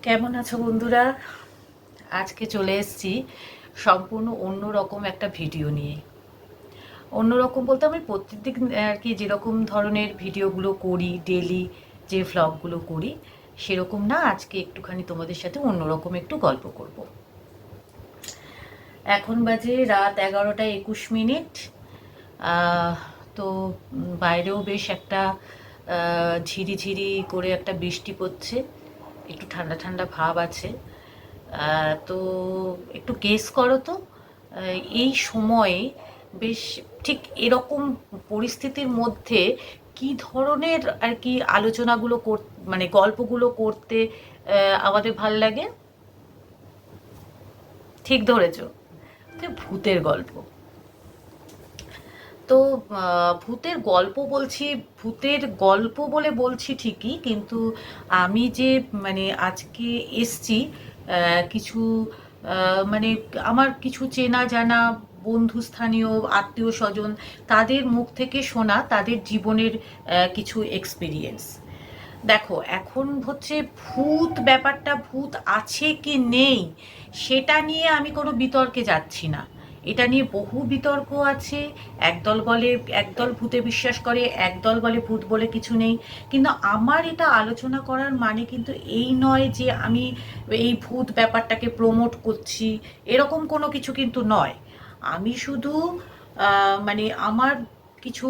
কেমন আছো বন্ধুরা? আজকে চলে এসেছি সম্পূর্ণ অন্যরকম একটা ভিডিও নিয়ে। অন্যরকম বলতে আমি প্রত্যেকদিন আর কি যেরকম ধরনের ভিডিওগুলো করি, ডেলি যে ভ্লগগুলো করি সেরকম না, আজকে একটুখানি তোমাদের সাথে অন্যরকম একটু গল্প করব। এখন বাজে রাত 11টা 21 মিনিট। তো বাইরেও বেশ একটা ঝিরিঝিরি করে একটা বৃষ্টি পড়ছে, একটু ঠান্ডা ঠান্ডা ভাব আছে। তো একটু গেস করো তো, এই সময়ে বেশ ঠিক এরকম পরিস্থিতির মধ্যে কি ধরনের আর কি আলোচনাগুলো মানে গল্পগুলো করতে আমাদের ভাল লাগে। ঠিক ধরেছো, যে ভূতের গল্প। তো ভূতের গল্প বলছি, ভূতের গল্প বলে বলছি ঠিকই, কিন্তু আমি যে মানে আজকে এসছি কিছু মানে আমার কিছু চেনা জানা বন্ধু, স্থানীয় আত্মীয় স্বজন, তাদের মুখ থেকে শোনা তাদের জীবনের কিছু এক্সপিরিয়েন্স। দেখো, এখন হচ্ছে ভূত ব্যাপারটা, ভূত আছে কি নেই সেটা নিয়ে আমি কোনো বিতর্কে যাচ্ছি না। এটা নিয়ে বহু বিতর্ক আছে। একদল বলে, একদল ভূতে বিশ্বাস করে, একদল বলে ভূত বলে কিছু নেই। কিন্তু আমার এটা আলোচনা করার মানে কিন্তু এই নয় যে আমি এই ভূত ব্যাপারটাকে প্রমোট করছি, এরকম কোনো কিছু কিন্তু নয়। আমি শুধু মানে আমার কিছু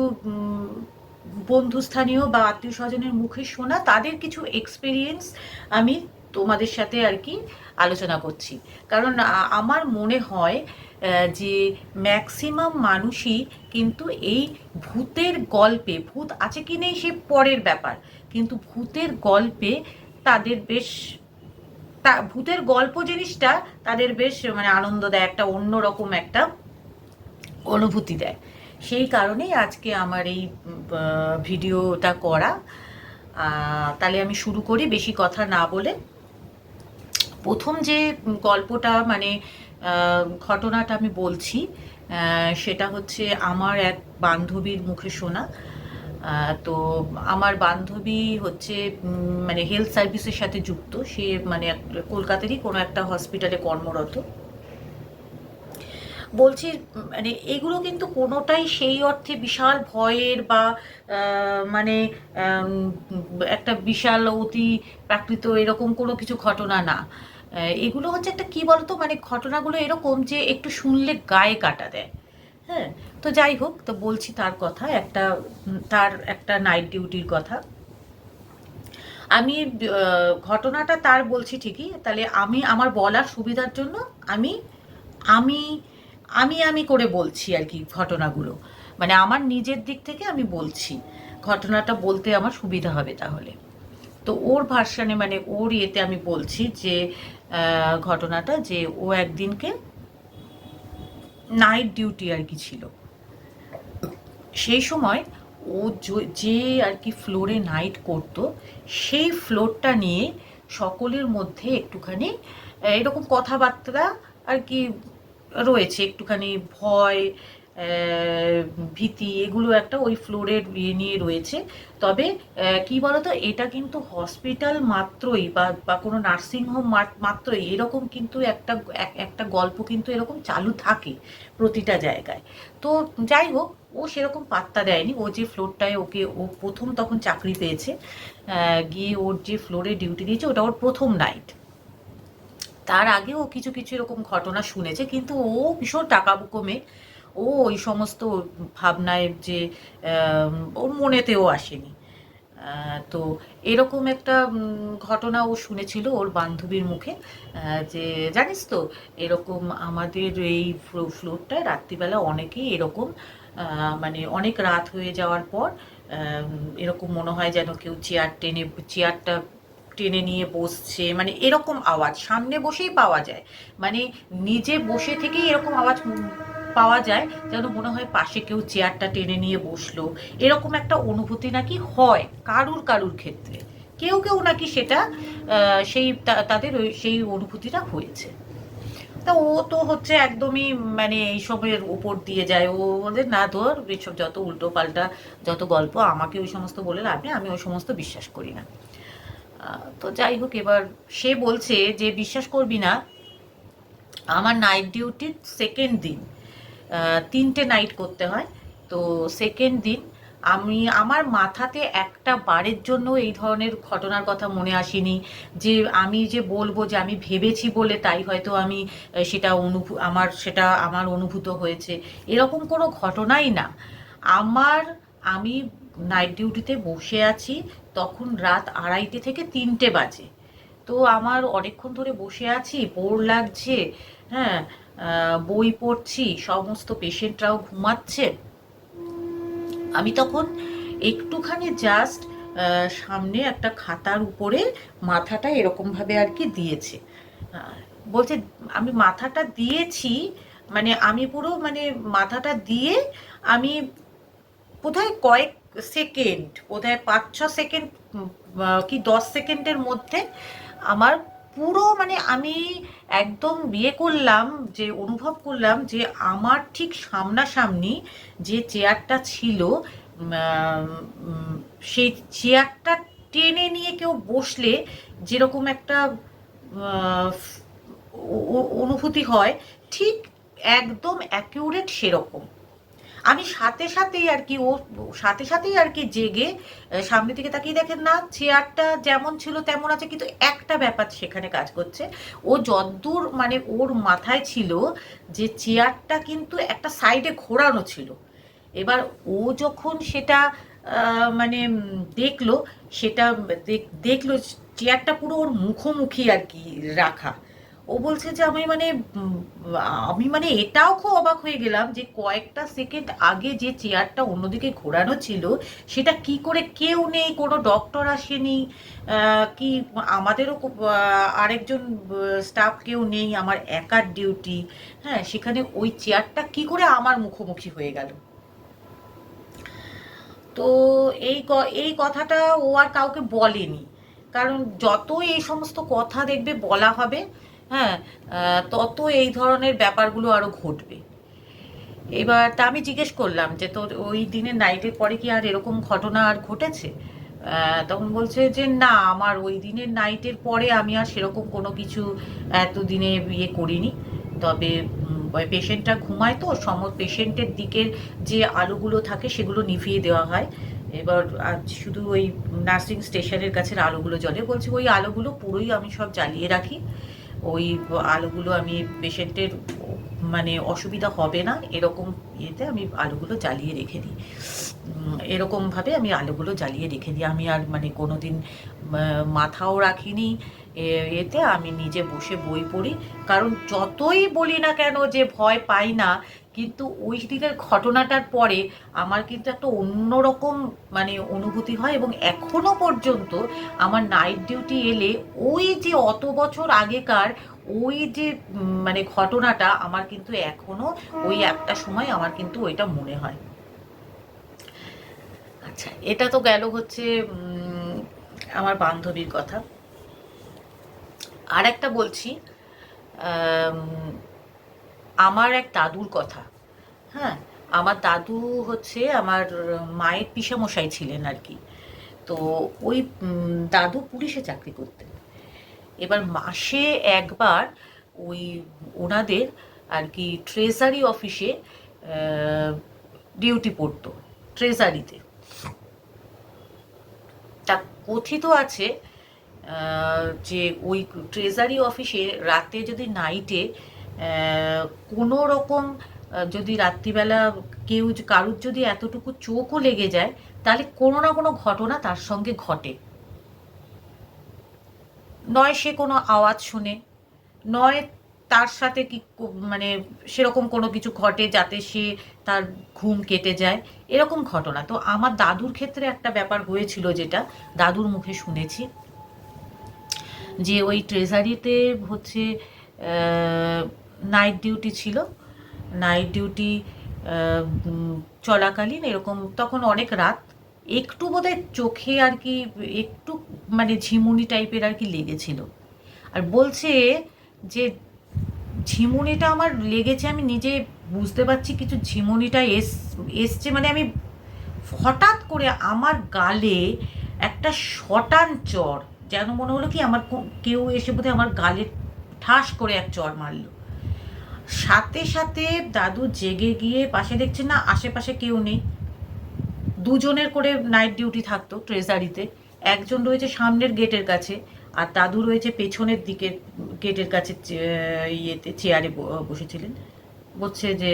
বন্ধুস্থানীয় বা আত্মীয় স্বজনের মুখে শোনা তাদের কিছু এক্সপিরিয়েন্স আমি তোমাদের সাথে আর কি আলোচনা করছি। কারণ আমার মনে হয় যে ম্যাক্সিমাম মানুষই কিন্তু এই ভূতের গল্পে, ভূত আছে কি নেই সে পরের ব্যাপার, কিন্তু ভূতের গল্পে তাদের বেশ, ভূতের গল্প জিনিসটা তাদের বেশ মানে আনন্দ দেয়, একটা অন্যরকম একটা অনুভূতি দেয়। সেই কারণেই আজকে আমার এই ভিডিওটা করা। তাহলে আমি শুরু করি বেশি কথা না বলে। প্রথম যে গল্পটা মানে ঘটনাটা আমি বলছি, সেটা হচ্ছে আমার এক বান্ধবীর মুখে শোনা। তো আমার বান্ধবী হচ্ছে মানে হেলথ সার্ভিসের সাথে যুক্ত, সে মানে কলকাতারই কোনো একটা হসপিটালে কর্মরত। বলছি মানে এগুলো কিন্তু কোনোটাই সেই অর্থে বিশাল ভয়ের বা মানে একটা বিশাল অতি প্রাকৃত এরকম কোনো কিছু ঘটনা না। এগুলো হচ্ছে একটা কি বলতো, মানে ঘটনাগুলো এরকম যে একটু শুনলে গায়ে কাটা দেয়। হ্যাঁ, তো যাই হোক, তো বলছি তার কথা, একটা তার একটা নাইট ডিউটির কথা। আমি ঘটনাটা তার বলছি ঠিকই, তাহলে আমি আমার বলার সুবিধার জন্য আমি আমি আমি করে বলছি আর কি ঘটনাগুলো, মানে আমার নিজের দিক থেকে আমি বলছি, ঘটনাটা বলতে আমার সুবিধা হবে তাহলে। তো ওর ভার্সানে মানে ওর ইয়েতে আমি বলছি যে ঘটনাটা যে ও একদিনকে নাইট ডিউটি আর কি ছিল। সেই সময় ও যে আর কি ফ্লোরে নাইট করতো, সেই ফ্লোরটা নিয়ে সকলের মধ্যে একটুখানি এরকম কথাবার্তা আর কি রয়েছে, একটুখানি ভয়, ভীতি, এগুলো একটা ওই ফ্লোরের ইয়ে নিয়ে রয়েছে। তবে কি বলতো, এটা কিন্তু হসপিটাল মাত্রই বা কোনো নার্সিংহোম মাত্রই এরকম কিন্তু একটা গল্প কিন্তু এরকম চালু থাকে প্রতিটা জায়গায়। তো যাই হোক, ও সেরকম পাত্তা দেয়নি। ও যে ফ্লোরটায় ওকে, ও প্রথম তখন চাকরি পেয়েছে, গিয়ে ওর যে ফ্লোরে ডিউটি দিয়েছে ওটা ওর প্রথম নাইট। তার আগেও কিছু কিছু এরকম ঘটনা শুনেছে, কিন্তু ও ভীষণ টাকাবুকো মেয়ে। ও ওই সমস্ত ভাবনায় যে ওর মনেতেও আসেনি। তো এরকম একটা ঘটনা ও শুনেছিল ওর বান্ধবীর মুখে, যে জানিস তো এরকম আমাদের এই ফ্লোরটায় রাত্রিবেলা অনেকেই এরকম মানে অনেক রাত হয়ে যাওয়ার পর এরকম মনে হয় যেন কেউ চেয়ারটা টেনে নিয়ে বসছে, মানে এরকম আওয়াজ সামনে বসেই পাওয়া যায়। মানে নিজে বসে থেকেই এরকম আওয়াজ পাওয়া যায়, যেন মনে হয় পাশে কেউ চেয়ারটা টেনে নিয়ে বসলো। এরকম একটা অনুভূতি নাকি হয় কারুর কারুর ক্ষেত্রে। কেউ কেউ নাকি সেটা সেই তাদের ওই সেই অনুভূতিটা হয়েছে। তা ও তো হচ্ছে একদমই মানে এইসবের উপর দিয়ে যায়। ও বলে না, ধর এইসব যত উল্টো পাল্টা যত গল্প, আমাকে ওই সমস্ত বলে লাভ নেই, আমি ওই সমস্ত বিশ্বাস করি না। তো যাই হোক, এবার সে বলছে যে বিশ্বাস করবি না, আমার নাইট ডিউটির সেকেন্ড দিন, 3টে নাইট করতে হয়, তো সেকেন্ড দিন আমার মাথাতে একটা বারের জন্য এই ধরনের ঘটনার কথা মনে আসেনি যে আমি যে বলবো যে আমি ভেবেছি বলে তাই হয়তো আমি সেটা আমার অনুভূত হয়েছে, এরকম কোনো ঘটনাই না। আমার আমি নাইট ডিউটিতে বসে আছি, তখন রাত 2:30 থেকে 3টে বাজে। তো আমার অনেকক্ষণ ধরে বসে আছি, বোর লাগছে, হ্যাঁ, বই পড়ছি, সমস্ত পেশেন্টরাও ঘুমাচ্ছে। আমি তখন একটুখানি জাস্ট সামনে একটা খাতার উপরে মাথাটা এরকমভাবে আর কি দিয়েছে। আহ, বলছে আমি মাথাটা দিয়েছি, মানে আমি পুরো মানে মাথাটা দিয়ে আমি বোধহয় কয়েক সেকেন্ড, বোধহয় 5-6 সেকেন্ড কি 10 সেকেন্ডের মধ্যে আমার পুরো মানে আমি একদম করলাম, যে অনুভব করলাম যে আমার ঠিক সামনাসামনি যে চেয়ারটা ছিল, সেই চেয়ারটা টেনে নিয়ে কেউ বসলে যেরকম একটা অনুভূতি হয়, ঠিক একদম অ্যাকিউরেট সেরকম। আমি সাথে সাথেই আর কি সাথে সাথেই আর কি জেগে সামনের দিকে তাকিয়ে দেখেন না, চেয়ারটা যেমন ছিল তেমন আছে, কিন্তু একটা ব্যাপার সেখানে কাজ করছে। ও যদ্দূর মানে ওর মাথায় ছিল যে চেয়ারটা কিন্তু একটা সাইডে ঘোরানো ছিল। এবার ও যখন সেটা মানে দেখলো, সেটা দেখলো চেয়ারটা পুরো ওর মুখোমুখি আর কি রাখা। ও বলছে যে আমি মানে এটাও খুব অবাক হয়ে গেলাম যে কয়েকটা সেকেন্ড আগে যে চেয়ারটা অন্যদিকে ঘোরানো ছিল, সেটা কি করে কেউ নেই, কোনো ডক্টর আসেনি, কি আমাদেরও আরেকজন স্টাফ কেউ নেই, আমার একার ডিউটি, হ্যাঁ, সেখানে ওই চেয়ারটা কি করে আমার মুখোমুখি হয়ে গেল। তো এই কথাটা ও আর কাউকে বলেনি, কারণ যত এই সমস্ত কথা দেখবে বলা হবে, হ্যাঁ, তত এই ধরনের ব্যাপারগুলো আরো ঘটবে। এবার তা আমি জিজ্ঞেস করলাম যে তোর ওই দিনের নাইটের পরে কি আর এরকম ঘটনা আর ঘটেছে? তখন বলছে যে না, আমার ওই দিনের নাইটের পরে আমি আর সেরকম কোনো কিছু এতদিনে করিনি। তবে পেশেন্টটা ঘুমায় তো পেশেন্টের দিকের যে আলোগুলো থাকে সেগুলো নিভিয়ে দেওয়া হয়। এবার শুধু ওই নার্সিং স্টেশনের কাছের আলোগুলো জ্বলে। বলছে ওই আলোগুলো পুরোই আমি সব জ্বালিয়ে রাখি, ওই আলোগুলো আমি পেশেন্টের মানে অসুবিধা হবে না এরকম ইয়েতে আমি আলোগুলো জ্বালিয়ে রেখে দিই। এরকমভাবে আমি আলোগুলো জ্বালিয়ে রেখে দিই। আমি আর মানে কোনো দিন মাথাও রাখিনি এতে। আমি নিজে বসে বই পড়ি, কারণ যতই বলি না কেন যে ভয় পাই না, কিন্তু ওই দিনের ঘটনাটার পরে আমার কিন্তু একটা অন্যরকম মানে অনুভূতি হয়, এবং এখনো পর্যন্ত আমার নাইট ডিউটি এলে ওই যে অত বছর আগেকার ওই যে মানে ঘটনাটা আমার কিন্তু এখনো ওই একটা সময় আমার কিন্তু ওইটা মনে হয়। আচ্ছা, এটা তো গেল হচ্ছে আমার বান্ধবীর কথা। আর একটা বলছি, আমার এক দাদুর কথা। হ্যাঁ, আমার দাদু হচ্ছে আমার মায়ের পিসামশাই ছিলেন আর কি। তো ওই দাদু পুলিশে চাকরি করতেন। এবার মাসে একবার ওই ওনাদের আর কি ট্রেজারি অফিসে ডিউটি পড়তো, ট্রেজারিতে। তা কথিত আছে যে ওই ট্রেজারি অফিসে রাতে যদি নাইটে কোনো রকম যদি রাত্রিবেলা কারুর যদি এতটুকু চোখও লেগে যায়, তাহলে কোনো না কোনো ঘটনা তার সঙ্গে ঘটে। নয় সে কোনো আওয়াজ শুনে, নয় তার সাথে কি মানে সেরকম কোনো কিছু ঘটে যাতে সে তার ঘুম কেটে যায়, এরকম ঘটনা। তো আমার দাদুর ক্ষেত্রে একটা ব্যাপার হয়েছিল, যেটা দাদুর মুখে শুনেছি, যে ওই ট্রেজারিতে হচ্ছে নাইট ডিউটি ছিল। নাইট ডিউটি চলাকালীন এরকম তখন অনেক রাত, একটু বোধহয় চোখে আর কি একটু মানে ঝিমুনি টাইপের আর কি লেগেছিল। আর বলছে যে ঝিমুনিটা আমার লেগেছে, আমি নিজে বুঝতে পারছি কিছু ঝিমুনিটা এসছে, মানে আমি হঠাৎ করে আমার গালে একটা শটান চড়, যেন মনে হলো কি আমার কেউ এসে বোধহয় আমার গালে ঠাস করে এক চড় মারলো। সাথে সাথে দাদু জেগে গিয়ে পাশে দেখছে না আশেপাশে কেউ নেই, দুজনের করে নাইট ডিউটি থাকতো ট্রেজারিতে, একজন রয়েছে সামনের গেটের কাছে আর দাদু রয়েছে পেছনের দিকের গেটের কাছে ইয়েতে চেয়ারে বসেছিলেন। বলছে যে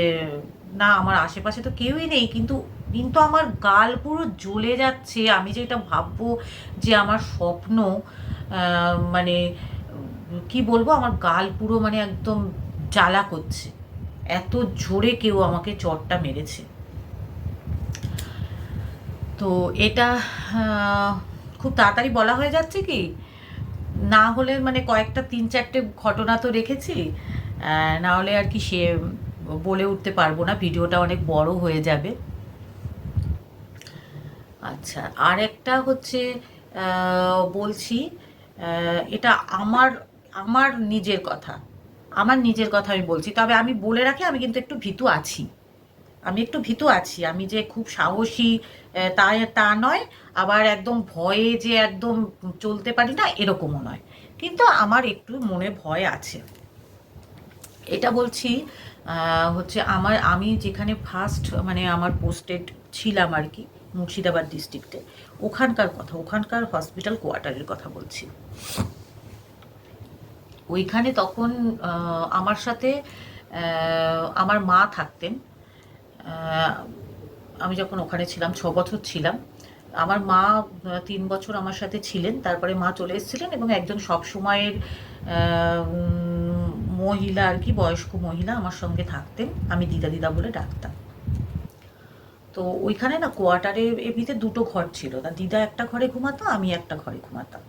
না আমার আশেপাশে তো কেউই নেই, কিন্তু কিন্তু আমার গাল পুরো জ্বলে যাচ্ছে, আমি যে এটা ভাববো যে আমার স্বপ্ন, মানে কি বলবো, আমার গাল পুরো মানে একদম জ্বালা করছে, এত জোরে কেউ আমাকে চটটা মেরেছে। তো এটা খুব তাড়াতাড়ি বলা হয়ে যাচ্ছে কি, না হলে মানে কয়েকটা 3-4টে ঘটনা তো রেখেছি, না হলে আর কি সে বলে উঠতে পারবো না, ভিডিওটা অনেক বড় হয়ে যাবে। আচ্ছা, আর একটা হচ্ছে বলছি, এটা আমার আমার নিজের কথা, আমার নিজের কথা আমি বলছি, তবে আমি বলে রাখি আমি কিন্তু একটু ভীতু আছি, আমি একটু ভীতু আছি, আমি যে খুব সাহসী তা তা নয়, আবার একদম ভয়ে যে একদম চলতে পারি না এরকমও নয়, কিন্তু আমার একটু মনে ভয় আছে। এটা বলছি হচ্ছে আমি যেখানে ফার্স্ট মানে আমার পোস্টেড ছিলাম আর কি, মুর্শিদাবাদ ডিস্ট্রিক্টে, ওখানকার কথা, ওখানকার হসপিটাল কোয়ার্টারের কথা বলছি। ওইখানে তখন আমার সাথে আমার মা থাকতেন। আমি যখন ওখানে ছিলাম 6 বছর ছিলাম, আমার মা 3 বছর আমার সাথে ছিলেন, তারপরে মা চলে এসেছিলেন এবং একজন সবসময়ের মহিলা আর কি, বয়স্ক মহিলা আমার সঙ্গে থাকতেন, আমি দিদা দিদা বলে ডাকতাম। তো ওইখানে না কোয়ার্টারে এমনিতে 2টো ঘর ছিল, তা দিদা একটা ঘরে ঘুমাতো, আমি একটা ঘরে ঘুমাতাম।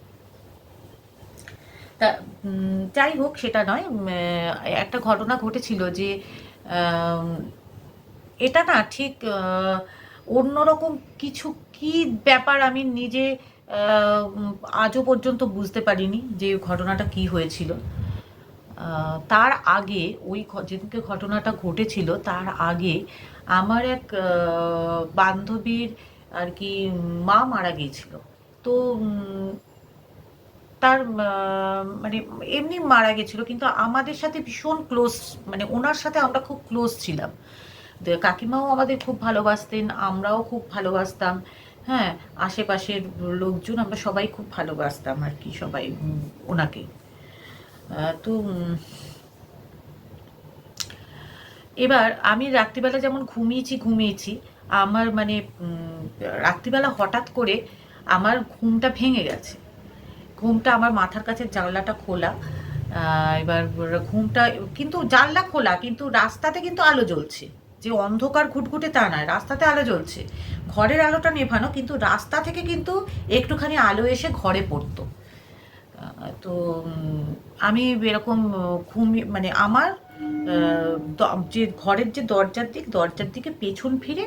তা যাই হোক সেটা নয়, একটা ঘটনা ঘটেছিল যে এটা না ঠিক অন্যরকম কিছু, কি ব্যাপার আমি নিজে আজও পর্যন্ত বুঝতে পারিনি যে ঘটনাটা কি হয়েছিল। তার আগে ওই যেদিনকে ঘটনাটা ঘটেছিল তার আগে আমার এক বান্ধবীর আর কি মা মারা গিয়েছিল। তো তার মানে এমনি মারা গেছিল, কিন্তু আমাদের সাথে ভীষণ ক্লোজ, মানে ওনার সাথে আমরা খুব ক্লোজ ছিলাম, কাকিমাও আমাদের খুব ভালোবাসতেন, আমরাও খুব ভালোবাসতাম, হ্যাঁ, আশেপাশের লোকজন আমরা সবাই খুব ভালোবাসতাম আর কি, সবাই ওনাকে। তো এবার আমি রাত্রিবেলা যেমন ঘুমিয়েছি আমার মানে রাত্রিবেলা হঠাৎ করে আমার ঘুমটা ভেঙে গেছে, ঘুমটা আমার মাথার কাছে জানলাটা খোলা, এবার ঘুমটা কিন্তু জানলা খোলা কিন্তু রাস্তাতে কিন্তু আলো জ্বলছে, যে অন্ধকার ঘুটঘুটে তা নয়, রাস্তাতে আলো জ্বলছে, ঘরের আলোটা নেভানো কিন্তু রাস্তা থেকে কিন্তু একটুখানি আলো এসে ঘরে পড়তো। তো আমি এরকম ঘুমিয়ে মানে আমার যে ঘরের যে দরজার দিকে পেছন ফিরে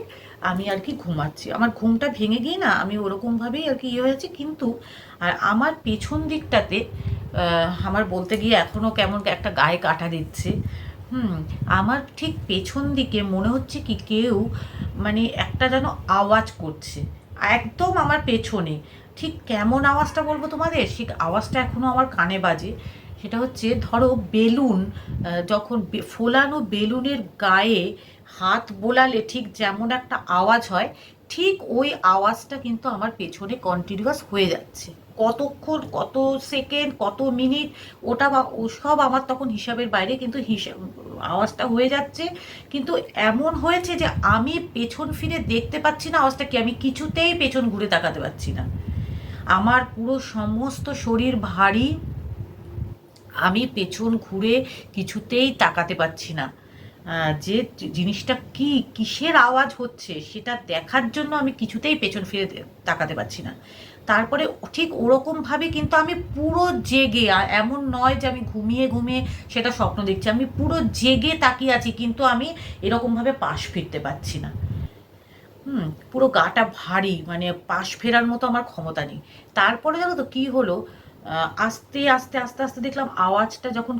আমি আর কি ঘুমাচ্ছি, আমার ঘুমটা ভেঙে গিয়ে না আমি ওরকমভাবেই আর কি ইয়ে হয়েছে, কিন্তু আর আমার পেছন দিকটাতে আমার বলতে গিয়ে এখনও কেমন একটা গায়ে কাটা দিচ্ছে। আমার ঠিক পেছন দিকে মনে হচ্ছে কি কেউ মানে একটা যেন আওয়াজ করছে একদম আমার পেছনে। ঠিক কেমন আওয়াজটা বলবো তোমাদের, ঠিক আওয়াজটা এখনও আমার কানে বাজে। সেটা হচ্ছে ধরো বেলুন, যখন ফোলানো বেলুনের গায়ে হাত বোলালে ঠিক যেমন একটা আওয়াজ হয়, ঠিক ওই আওয়াজটা কিন্তু আমার পেছনে কন্টিনিউয়াস হয়ে যাচ্ছে, কতক্ষণ, কত সেকেন্ড, কত মিনিট, ওটা বা ওসব আমার তখন হিসাবের বাইরে, কিন্তু আওয়াজটা হয়ে যাচ্ছে। কিন্তু এমন হয়েছে যে আমি পেছন ফিরে দেখতে পাচ্ছি না আওয়াজটা কি, আমি কিছুতেই পেছন ঘুরে তাকাতে পারছি না, আমার পুরো সমস্ত শরীর ভারী, আমি পেছন ঘুরে কিছুতেই তাকাতে পারছি না, যে জিনিসটা কি, কিসের আওয়াজ হচ্ছে সেটা দেখার জন্য আমি কিছুতেই পেছন ফিরে তাকাতে পারছি না। তারপরে ঠিক ওরকমভাবে কিন্তু আমি পুরো জেগে, এমন নয় যে আমি ঘুমিয়ে ঘুমিয়ে সেটা স্বপ্ন দেখছি, আমি পুরো জেগে তাকিয়ে আছি, কিন্তু আমি এরকমভাবে পাশ ফিরতে পারছি না। পুরো গাটা ভারী, মানে পাশ ফেরার মতো আমার ক্ষমতা নেই। তারপরে জানো তো কী হলো, আস্তে আস্তে আস্তে আস্তে দেখলাম আওয়াজটা যখন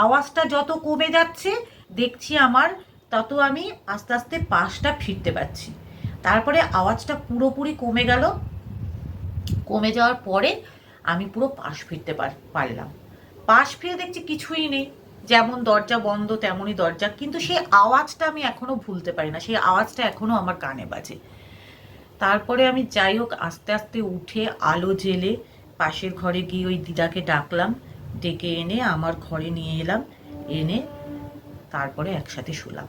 আওয়াজটা যত কমে যাচ্ছে দেখছি আমার, তত আমি আস্তে আস্তে পাশটা ফিরতে পারছি। তারপরে আওয়াজটা পুরোপুরি কমে গেল, কমে যাওয়ার পরে আমি পুরো পাশ ফিরতে পারলাম। পাশ ফিরে দেখছি কিছুই নেই, যেমন দরজা বন্ধ তেমনই দরজা, কিন্তু সেই আওয়াজটা আমি এখনো ভুলতে পারি না, সেই আওয়াজটা এখনো আমার কানে বাজে। তারপরে আমি যাই হোক আস্তে আস্তে উঠে আলো জেলে পাশের ঘরে গিয়ে ওই দিদাকে ডাকলাম, ডেকে এনে আমার ঘরে নিয়ে এলাম, এনে তারপরে একসাথে শুলাম।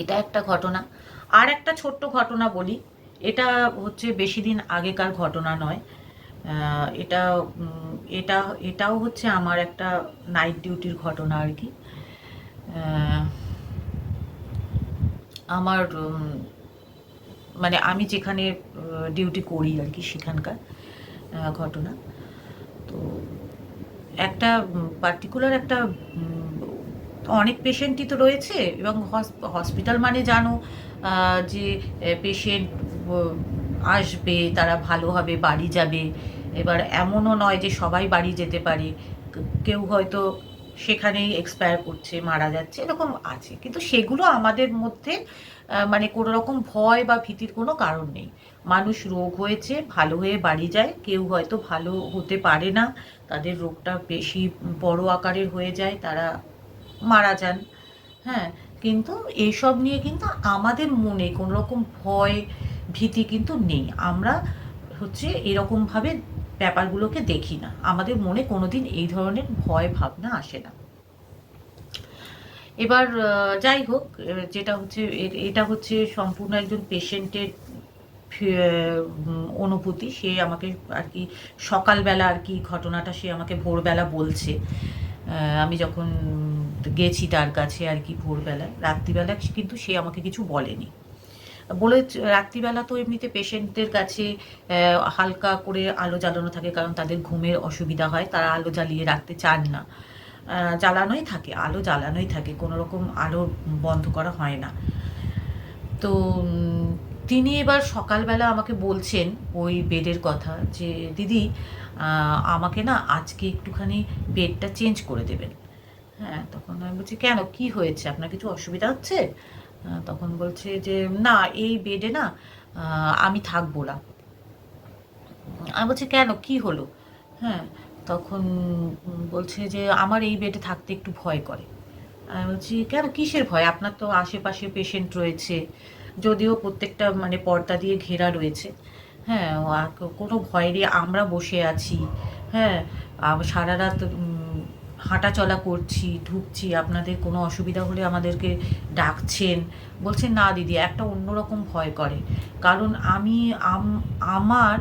এটা একটা ঘটনা। আর একটা ছোট্ট ঘটনা বলি, এটা হচ্ছে বেশি দিন আগেকার ঘটনা নয়। এটা এটা এটাও হচ্ছে আমার একটা নাইট ডিউটির ঘটনা আর কি। আমার মানে আমি যেখানে ডিউটি করি আর কি সেখানকার ঘটনা। তো একটা পার্টিকুলার একটা অনেক পেশেন্টই তো রয়েছে, এবং হসপিটাল মানে জানো যে পেশেন্ট আসবে, তারা ভালো হবে, বাড়ি যাবে। এবার এমনও নয় যে সবাই বাড়ি যেতে পারে, কেউ হয়তো সেখানেই এক্সপায়ার করছে, মারা যাচ্ছে, এরকম আছে। কিন্তু সেগুলো আমাদের মধ্যে মানে কোনো রকম ভয় বা ভীতির কোনো কারণ নেই। মানুষ রোগ হয়েছে ভালো হয়ে বাড়ি যায়, কেউ হয়তো ভালো হতে পারে না, তাদের রোগটা বেশি বড় আকারের হয়ে যায়, তারা মারা যান। হ্যাঁ, কিন্তু এইসব নিয়ে কিন্তু আমাদের মনে কোনো রকম ভয় ভীতি কিন্তু নেই। আমরা হচ্ছে এরকমভাবে ব্যাপারগুলোকে দেখি না, আমাদের মনে কোনোদিন এই ধরনের ভয় ভাবনা আসে না। এবার যাই হোক, যেটা হচ্ছে এটা হচ্ছে সম্পূর্ণ একজন পেশেন্টের অনুভূতি। সে আমাকে আর কি সকালবেলা আর কি ঘটনাটা সে আমাকে ভোরবেলা বলছে। আমি যখন গেছি তার কাছে আর কি ভোরবেলা, রাত্রিবেলা কিন্তু সে আমাকে কিছু বলেনি। বলে রাত্রিবেলা তো এমনিতে পেশেন্টদের কাছে হালকা করে আলো জ্বালানো থাকে, কারণ তাদের ঘুমের অসুবিধা হয়, তারা আলো জ্বালিয়ে রাখতে চান না। জ্বালানোই থাকে, আলো জ্বালানোই থাকে, কোনো রকম আলো বন্ধ করা হয় না। তো তিনি এবার সকালবেলা আমাকে বলছেন ওই বেডের কথা, যে দিদি আমাকে না আজকে একটুখানি বেডটা চেঞ্জ করে দেবেন। হ্যাঁ, তখন আমি বলছি কেন, কি হয়েছে, আপনার কিছু অসুবিধা হচ্ছে? তখন বলছে যে না, এই বেডে না আমি থাকবো না। আমি বলছি কেন, কি হলো? হ্যাঁ, তখন বলছে যে আমার এই বেডে থাকতে একটু ভয় করে। আমি বলছি কেন, কিসের ভয়? আপনার তো আশেপাশে পেশেন্ট রয়েছে, যদিও প্রত্যেকটা মানে পর্দা দিয়ে ঘেরা রয়েছে। হ্যাঁ, কোনো ভয় নেই, আমরা বসে আছি। হ্যাঁ, সারা রাত হাঁটা চলা করছি, ঢুকছি, আপনাদের কোনো অসুবিধা হলে আমাদেরকে ডাকছেন। বলছে না দিদি, একটা অন্যরকম ভয় করে, কারণ আমি আমার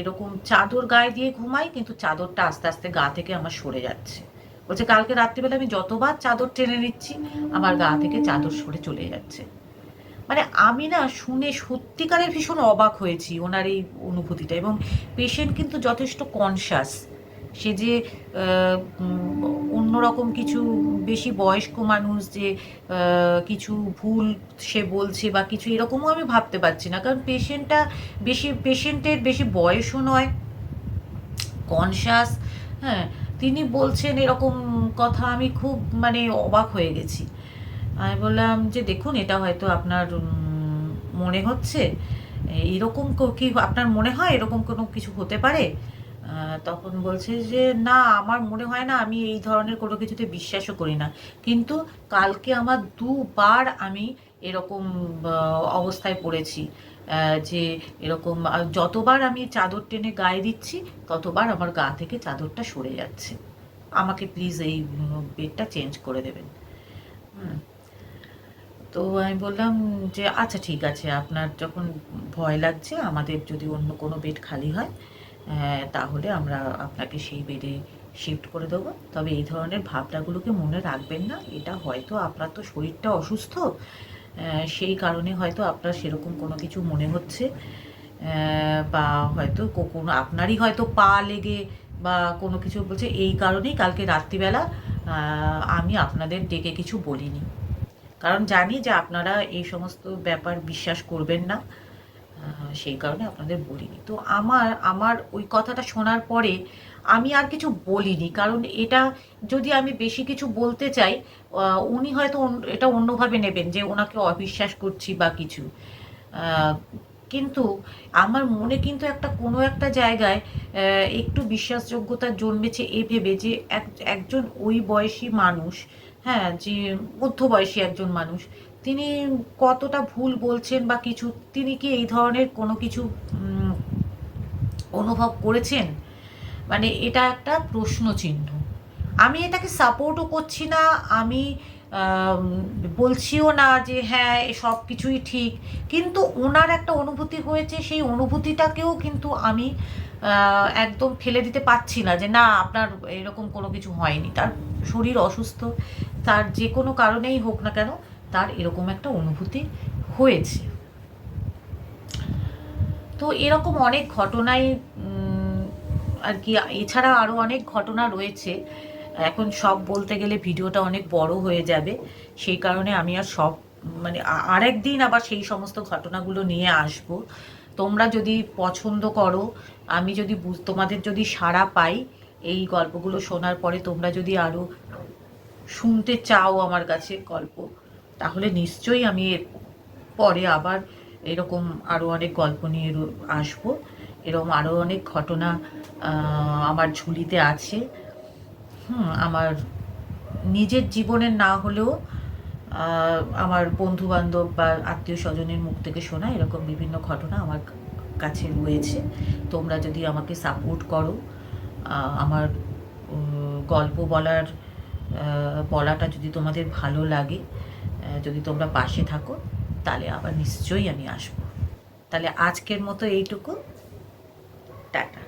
এরকম চাদর গায়ে দিয়ে ঘুমাই, কিন্তু চাদরটা আস্তে আস্তে গা থেকে আমার সরে যাচ্ছে। বলছে কালকে রাত্রিবেলা আমি যতবার চাদর টেনে নিচ্ছি, আমার গা থেকে চাদর সরে চলে যাচ্ছে। মানে আমি না শুনে সত্যিকারের ভীষণ অবাক হয়েছি ওনার এই অনুভূতিটা। এবং পেশেন্ট কিন্তু যথেষ্ট কনসাস, সে যে অন্যরকম কিছু, বেশি বয়স্ক মানুষ যে কিছু ভুল সে বলছে বা কিছু, এরকমও আমি ভাবতে পারছি না, কারণ পেশেন্টের বেশি বয়সও নয়, কনসাস। হ্যাঁ, তিনি বলছেন এরকম কথা, আমি খুব মানে অবাক হয়ে গেছি। আমি বললাম যে দেখুন, এটা হয়তো আপনার মনে হচ্ছে, এরকম কি আপনার মনে হয় এরকম কোনো কিছু হতে পারে? তখন বলছে যে না, আমার মনে হয় না, আমি এই ধরনের কোনো কিছুতে বিশ্বাসও করি না, কিন্তু কালকে আমার দুবার আমি এরকম অবস্থায় পড়েছি, যে এরকম যতবার আমি চাদর টেনে গায়ে দিচ্ছি, ততবার আমার গা থেকে চাদরটা সরে যাচ্ছে। আমাকে প্লিজ এই বেডটা চেঞ্জ করে দেবেন। হুম, তো আমি বললাম যে আচ্ছা ঠিক আছে, আপনার যখন ভয় লাগছে, আমাদের যদি অন্য কোনো বেড খালি হয় তাহলে আমরা আপনাকে সেই বেডে শিফট করে দেবো। তবে এই ধরনের ভাবনাগুলোকে মনে রাখবেন না, এটা হয়তো আপনার তো শরীরটা অসুস্থ, সেই কারণে হয়তো আপনার সেরকম কোনো কিছু মনে হচ্ছে, বা হয়তো কোনো আপনারই হয়তো পা লেগে বা কোনো কিছু বলছে, এই কারণেই কালকে রাত্রিবেলা আমি আপনাদের ডেকে কিছু বলিনি, কারণ জানি যে আপনারা এই সমস্ত ব্যাপার বিশ্বাস করবেন না, সেই কারণে আপনাদের বলিনি। তো আমার আমার ওই কথাটা শোনার পরে আমি আর কিছু বলিনি, কারণ এটা যদি আমি বেশি কিছু বলতে চাই, উনি হয়তো এটা অন্যভাবে নেবেন যে ওনাকে অবিশ্বাস করছি বা কিছু। কিন্তু আমার মনে কিন্তু একটা কোনো একটা জায়গায় একটু বিশ্বাসযোগ্যতা জন্মেছে এ ভেবে যে একজন ওই বয়সী মানুষ, হ্যাঁ, যে মধ্যবয়সী একজন মানুষ, তিনি কতটা ভুল বলছেন বা কিছু, তিনি কি এই ধরনের কোনো কিছু অনুভব করেছেন? মানে এটা একটা প্রশ্ন চিহ্ন। আমি এটাকে সাপোর্টও করছি না, আমি আম, বলছিও না যে হ্যাঁ সব কিছুই ঠিক, কিন্তু ওনার একটা অনুভূতি হয়েছে, সেই অনুভূতিটাকেও কিন্তু আমি একদম ফেলে দিতে পারছি না যে না আপনার এরকম কোনো কিছু হয়নি, তার শরীর অসুস্থ, তার যে কোনো কারণেই হোক না কেন তার এরকম একটা অনুভূতি হয়েছে। তো এরকম অনেক ঘটনাই আর কি, এছাড়া আরও অনেক ঘটনা রয়েছে। এখন সব বলতে গেলে ভিডিওটা অনেক বড় হয়ে যাবে, সেই কারণে আমি আর সব মানে আরেক দিন আবার সেই সমস্ত ঘটনাগুলো নিয়ে আসব। তোমরা যদি পছন্দ করো, আমি যদি তোমাদের যদি সাড়া পাই এই গল্পগুলো শোনার পরে, তোমরা যদি আরও শুনতে চাও আমার কাছে গল্প, তাহলে নিশ্চয়ই আমি এর পরে আবার এরকম আরও অনেক গল্প নিয়ে আসবো। এরকম আরও অনেক ঘটনা আমার ঝুলিতে আছে। আমার নিজের জীবনের না হলেও আমার বন্ধুবান্ধব বা আত্মীয় স্বজনের মুখ থেকে শোনা এরকম বিভিন্ন ঘটনা আমার কাছে রয়েছে। তোমরা যদি আমাকে সাপোর্ট করো, আমার গল্প বলাটা যদি তোমাদের ভালো লাগে, যদি তোমরা পাশে থাকো, তাহলে আবার নিশ্চয়ই আমি আসবো। তাহলে আজকের মতো এইটুকু, টাটা।